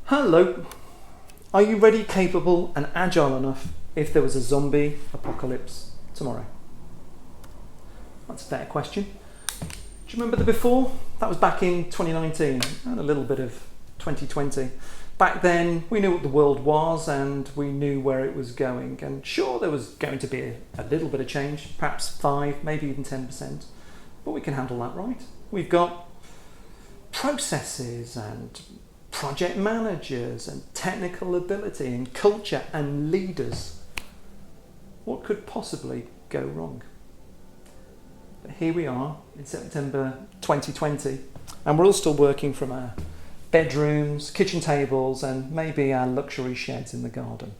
Hello. Are you ready, capable and agile enough if there was a zombie apocalypse tomorrow? That's a fair question. Do you remember the before? That was back in 2019 and a little bit of 2020. Back then we knew what the world was and we knew where it was going, and sure, there was going to be a little bit of change, perhaps 5, maybe even 10%, but we can handle that, right? We've got processes and project managers and technical ability and culture and leaders. What could possibly go wrong? But here we are in September 2020 and we're all still working from our bedrooms, kitchen tables and maybe our luxury sheds in the garden.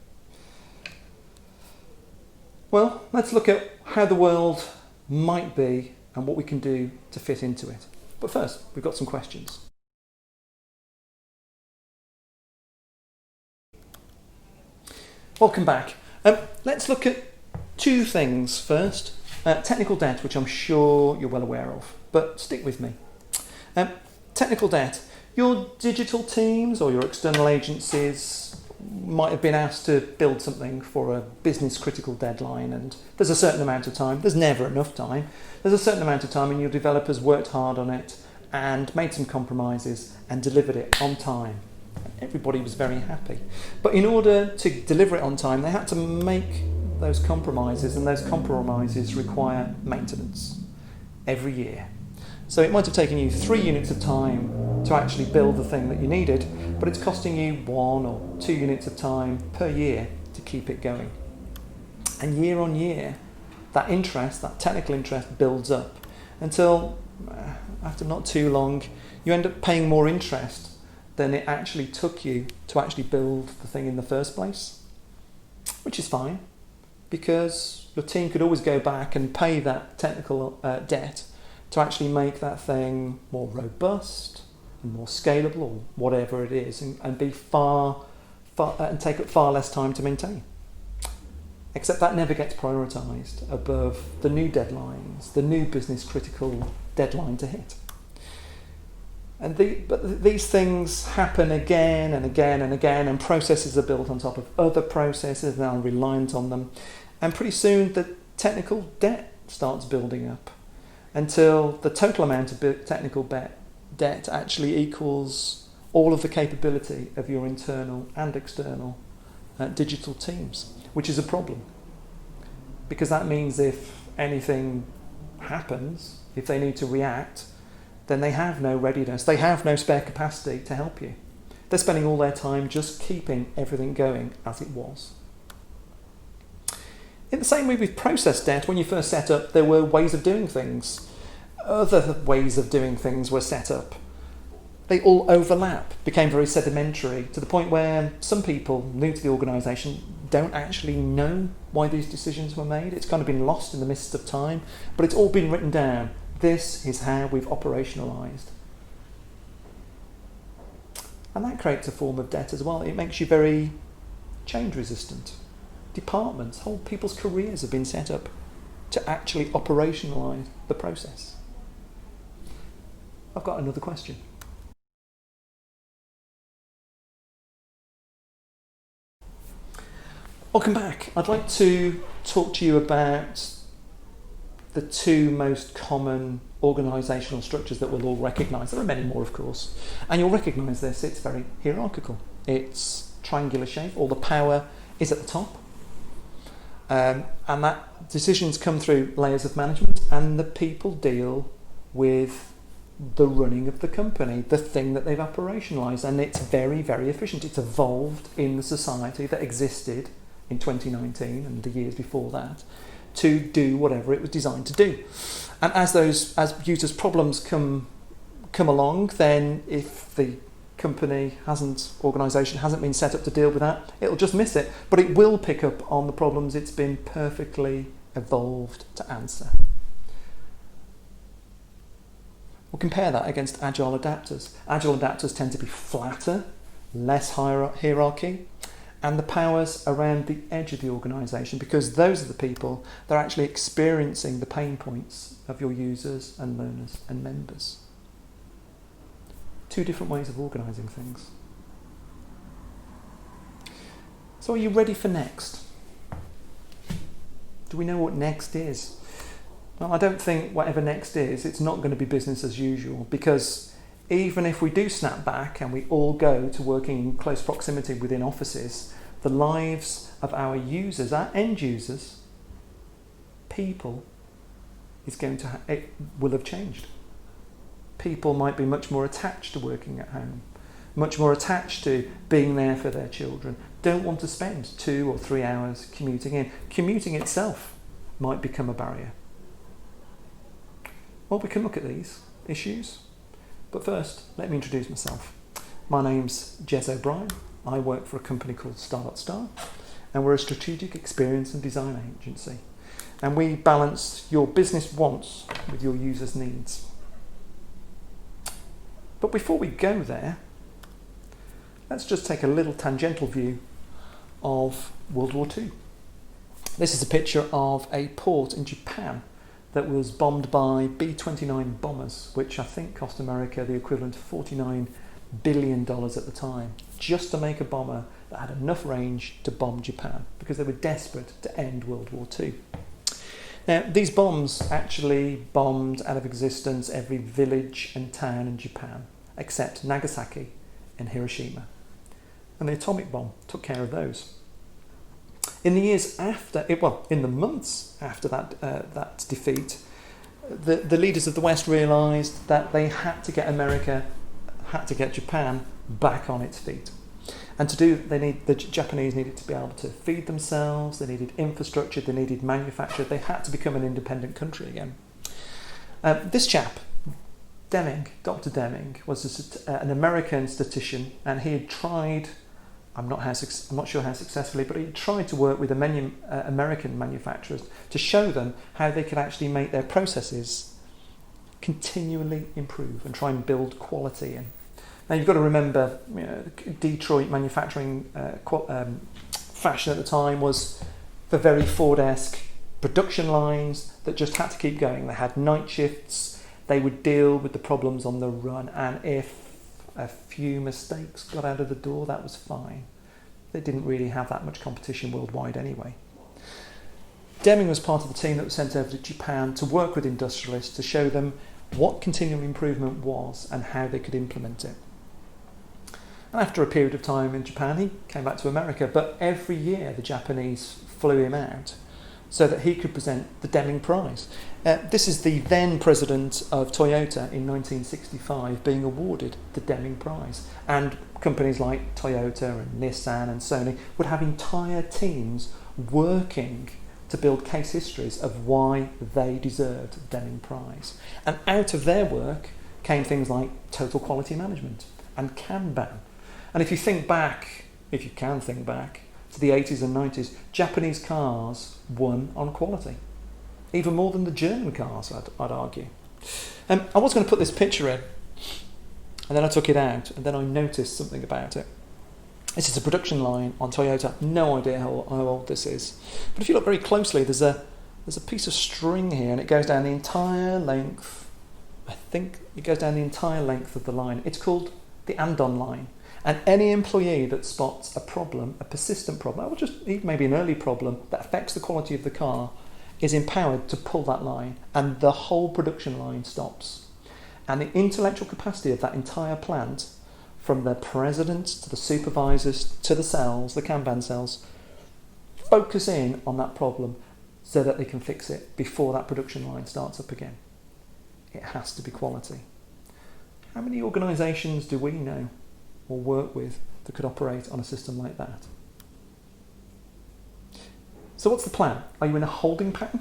Well, let's look at how the world might be and what we can do to fit into it. But first, we've got some questions. Welcome back. Let's look at two things first. Technical debt, which I'm sure you're well aware of, but stick with me. Technical debt. Your digital teams or your external agencies might have been asked to build something for a business critical deadline, and there's a certain amount of time. There's never enough time. There's a certain amount of time and your developers worked hard on it and made some compromises and delivered it on time. Everybody was very happy. But in order to deliver it on time, they had to make those compromises, and those compromises require maintenance every year. So it might have taken you 3 units of time to actually build the thing that you needed, but it's costing you 1 or 2 units of time per year to keep it going. And year on year, that interest, that technical interest, builds up until, after not too long, you end up paying more interest than it actually took you to actually build the thing in the first place, which is fine, because your team could always go back and pay that technical debt to actually make that thing more robust and more scalable or whatever it is, and be far and take up far less time to maintain. Except that never gets prioritised above the new deadlines, the new business critical deadline to hit. But these things happen again and again and again, and processes are built on top of other processes and are reliant on them. And pretty soon the technical debt starts building up until the total amount of technical debt actually equals all of the capability of your internal and external digital teams, which is a problem. Because that means if anything happens, if they need to react, then they have no readiness, they have no spare capacity to help you. They're spending all their time just keeping everything going as it was. In the same way with process debt, when you first set up, there were ways of doing things. Other ways of doing things were set up. They all overlap, became very sedimentary, to the point where some people new to the organisation don't actually know why these decisions were made. It's kind of been lost in the mist of time, but it's all been written down. This is how we've operationalised. And that creates a form of debt as well. It makes you very change resistant. Departments, whole people's careers have been set up to actually operationalise the process. I've got another question. Welcome back. I'd like to talk to you about the two most common organisational structures that we'll all recognise. There are many more, of course, and you'll recognise this. It's very hierarchical. It's triangular shape. All the power is at the top, and that decisions come through layers of management, and the people deal with the running of the company, the thing that they've operationalised, and it's very, very efficient. It's evolved in the society that existed in 2019 and the years before that to do whatever it was designed to do. And as users' problems come along, then if the organisation hasn't been set up to deal with that, it'll just miss it. But it will pick up on the problems it's been perfectly evolved to answer. We'll compare that against agile adapters. Agile adapters tend to be flatter, less hierarchy, and the powers around the edge of the organisation, because those are the people that are actually experiencing the pain points of your users and learners and members. Two different ways of organising things. So are you ready for next? Do we know what next is? Well, I don't think whatever next is, it's not going to be business as usual, because even if we do snap back and we all go to working in close proximity within offices, the lives of our users, our end users, people, it will have changed. People might be much more attached to working at home, much more attached to being there for their children, don't want to spend 2 or 3 hours commuting in. Commuting itself might become a barrier. Well, we can look at these issues, but first, let me introduce myself. My name's Jez O'Brien. I work for a company called Stardotstar, and we're a strategic experience and design agency. And we balance your business wants with your users' needs. But before we go there, let's just take a little tangential view of World War II. This is a picture of a port in Japan that was bombed by B-29 bombers, which I think cost America the equivalent of $49 billion at the time, just to make a bomber that had enough range to bomb Japan, because they were desperate to end World War II. Now, these bombs actually bombed out of existence every village and town in Japan, except Nagasaki and Hiroshima. And the atomic bomb took care of those. In the years after, in the months after that defeat, the leaders of the West realised that they had to get Japan back on its feet. And to do, the Japanese needed to be able to feed themselves, they needed infrastructure, they needed manufacture, they had to become an independent country again. This chap, Dr. Deming, was an American statistician, and he had tried, I'm not sure how successfully, but he tried to work with American manufacturers to show them how they could actually make their processes continually improve and try and build quality in. Now you've got to remember, Detroit manufacturing fashion at the time was the very Ford-esque production lines that just had to keep going. They had night shifts, they would deal with the problems on the run, and if a few mistakes got out of the door, that was fine. They didn't really have that much competition worldwide anyway. Deming was part of the team that was sent over to Japan to work with industrialists to show them what continual improvement was and how they could implement it. And after a period of time in Japan, he came back to America, but every year the Japanese flew him out so that he could present the Deming Prize. This is the then president of Toyota in 1965 being awarded the Deming Prize. And companies like Toyota and Nissan and Sony would have entire teams working to build case histories of why they deserved the Deming Prize. And out of their work came things like total quality management and Kanban. And if you can think back, to the 80s and 90s, Japanese cars won on quality. Even more than the German cars, I'd argue. I was going to put this picture in, and then I took it out, and then I noticed something about it. This is a production line on Toyota. No idea how old this is. But if you look very closely, there's a piece of string here, and it goes down the entire length. I think it goes down the entire length of the line. It's called the Andon line. And any employee that spots a problem, a persistent problem, or just even maybe an early problem that affects the quality of the car, is empowered to pull that line, and the whole production line stops. And the intellectual capacity of that entire plant, from the president to the supervisors to the cells, the Kanban cells, focus in on that problem so that they can fix it before that production line starts up again. It has to be quality. How many organisations do we know or work with that could operate on a system like that? So what's the plan? Are you in a holding pattern?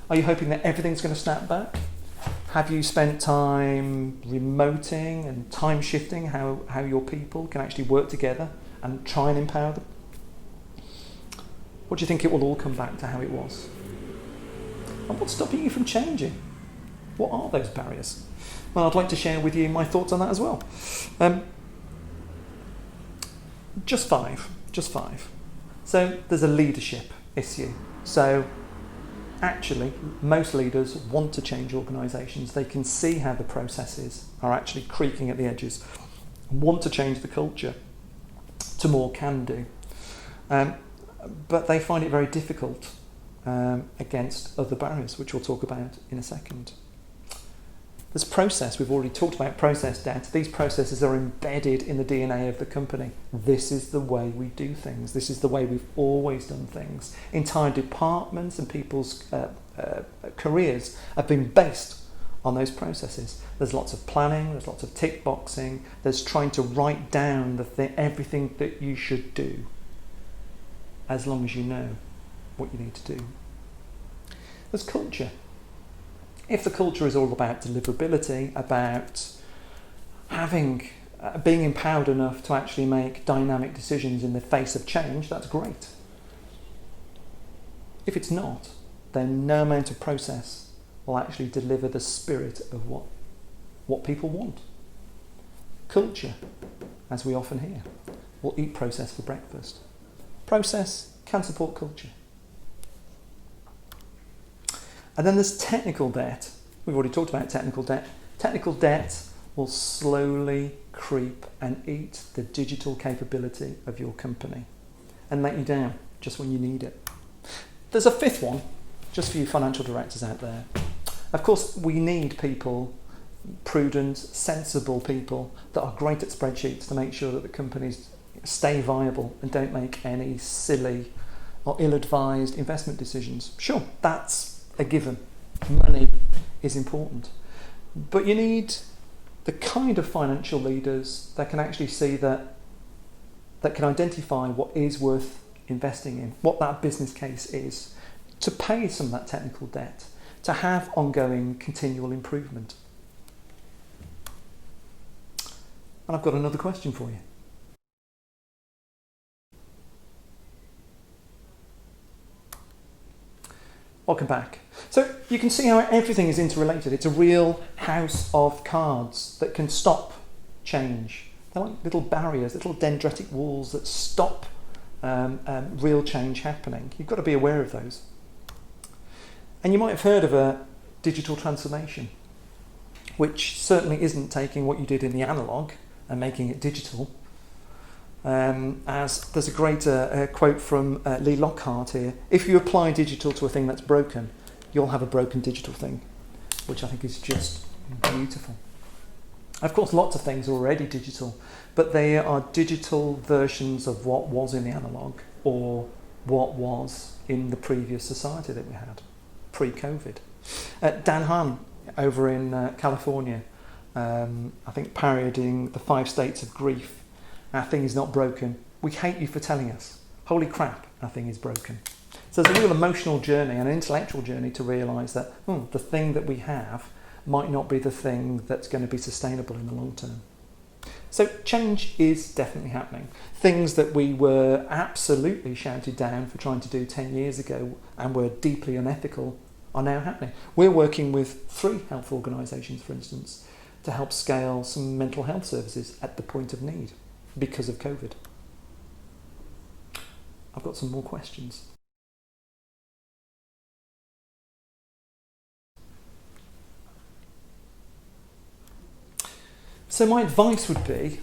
Are you hoping that everything's going to snap back? Have you spent time remoting and time shifting how your people can actually work together and try and empower them? Or do you think it will all come back to how it was? And what's stopping you from changing? What are those barriers? Well, I'd like to share with you my thoughts on that as well. Just five. So there's a leadership issue. So actually, most leaders want to change organisations. They can see how the processes are actually creaking at the edges, want to change the culture to more can do. but they find it very difficult against other barriers, which we'll talk about in a second. There's process. We've already talked about process debt. These processes are embedded in the DNA of the company. This is the way we do things. This is the way we've always done things. Entire departments and people's careers have been based on those processes. There's lots of planning, there's lots of tick boxing, there's trying to write down everything that you should do, as long as you know what you need to do. There's culture. If the culture is all about deliverability, about being empowered enough to actually make dynamic decisions in the face of change, that's great. If it's not, then no amount of process will actually deliver the spirit of what people want. Culture, as we often hear, will eat process for breakfast. Process can support culture. And then there's technical debt. We've already talked about technical debt. Technical debt will slowly creep and eat the digital capability of your company and let you down just when you need it. There's a fifth one, just for you financial directors out there. Of course, we need people, prudent, sensible people that are great at spreadsheets to make sure that the companies stay viable and don't make any silly or ill-advised investment decisions. Sure, that's a given. Money is important. But you need the kind of financial leaders that can actually see that can identify what is worth investing in, what that business case is, to pay some of that technical debt, to have ongoing continual improvement. And I've got another question for you. Welcome back. So you can see how everything is interrelated. It's a real house of cards that can stop change. They're like little barriers, little dendritic walls that stop real change happening. You've got to be aware of those. And you might have heard of a digital transformation, which certainly isn't taking what you did in the analogue and making it digital. As there's a great quote from Lee Lockhart here: if you apply digital to a thing that's broken, you'll have a broken digital thing, which I think is just beautiful. Of course, lots of things are already digital, but they are digital versions of what was in the analogue or what was in the previous society that we had, pre-COVID. Dan Hahn over in California, I think parodying the 5 states of grief. Our thing is not broken. We hate you for telling us. Holy crap, our thing is broken. So there's a real emotional journey and an intellectual journey to realise that the thing that we have might not be the thing that's going to be sustainable in the long term. So change is definitely happening. Things that we were absolutely shouted down for trying to do 10 years ago and were deeply unethical are now happening. We're working with 3 health organisations, for instance, to help scale some mental health services at the point of need because of COVID. I've got some more questions. So my advice would be,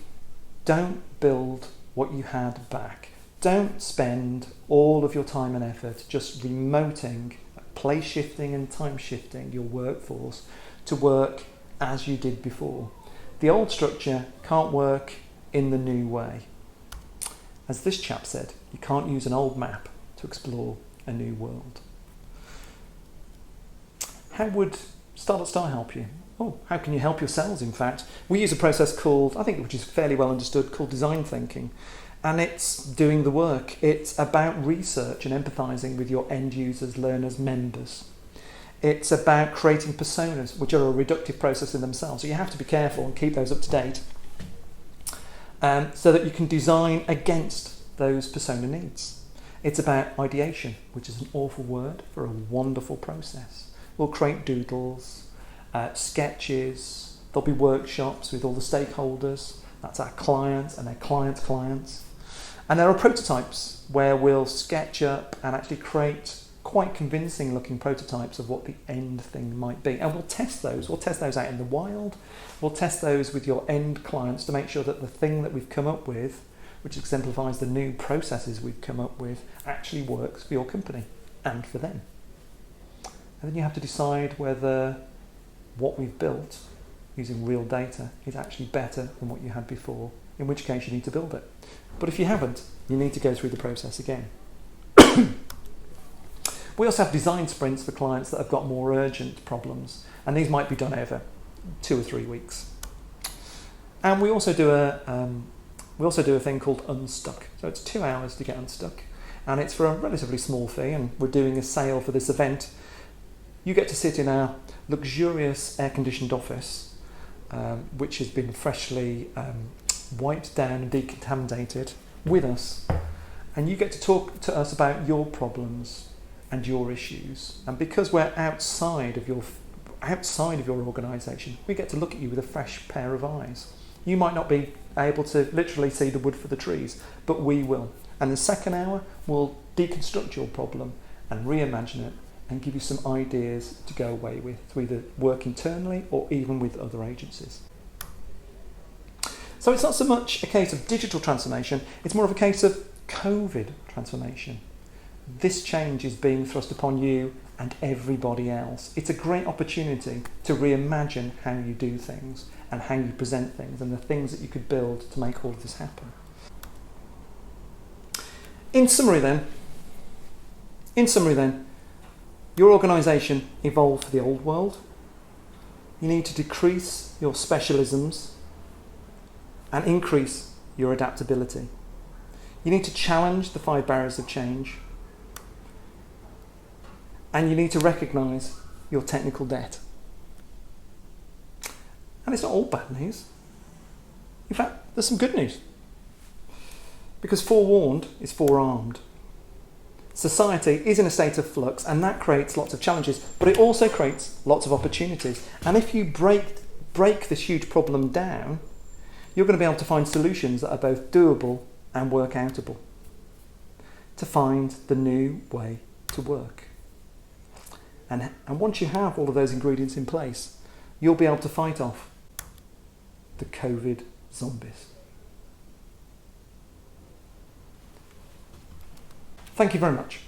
don't build what you had back. Don't spend all of your time and effort just remoting, place shifting and time shifting your workforce to work as you did before. The old structure can't work in the new way. As this chap said, you can't use an old map to explore a new world. How would Stardotstar help you? How can you help yourselves, in fact? We use a process called, which is fairly well understood, called design thinking. And it's doing the work. It's about research and empathising with your end users, learners, members. It's about creating personas, which are a reductive process in themselves. So you have to be careful and keep those up to date so that you can design against those persona needs. It's about ideation, which is an awful word for a wonderful process. We'll create doodles, sketches, there'll be workshops with all the stakeholders, that's our clients and their clients' clients. And there are prototypes where we'll sketch up and actually create quite convincing looking prototypes of what the end thing might be. And we'll test those. We'll test those out in the wild. We'll test those with your end clients to make sure that the thing that we've come up with which exemplifies the new processes we've come up with, actually works for your company and for them. And then you have to decide whether what we've built using real data is actually better than what you had before, in which case you need to build it. But if you haven't, you need to go through the process again. We also have design sprints for clients that have got more urgent problems, and these might be done over 2 or 3 weeks. And we also do a thing called Unstuck. So it's 2 hours to get unstuck, and it's for a relatively small fee, and we're doing a sale for this event. You get to sit in our luxurious air-conditioned office, which has been freshly wiped down and decontaminated with us, and you get to talk to us about your problems and your issues. And because we're outside of your organisation, we get to look at you with a fresh pair of eyes. You might not be able to literally see the wood for the trees, but we will. And the second hour, we'll deconstruct your problem and reimagine it and give you some ideas to go away with, to either work internally or even with other agencies. So it's not so much a case of digital transformation, it's more of a case of COVID transformation. This change is being thrust upon you and everybody else. It's a great opportunity to reimagine how you do things and how you present things and the things that you could build to make all of this happen. In summary then, your organisation evolved for the old world. You need to decrease your specialisms and increase your adaptability. You need to challenge the 5 barriers of change. And you need to recognise your technical debt. And it's not all bad news. In fact, there's some good news. Because forewarned is forearmed. Society is in a state of flux, and that creates lots of challenges, but it also creates lots of opportunities. And if you break this huge problem down, you're going to be able to find solutions that are both doable and work-outable to find the new way to work. And once you have all of those ingredients in place, you'll be able to fight off the COVID zombies. Thank you very much.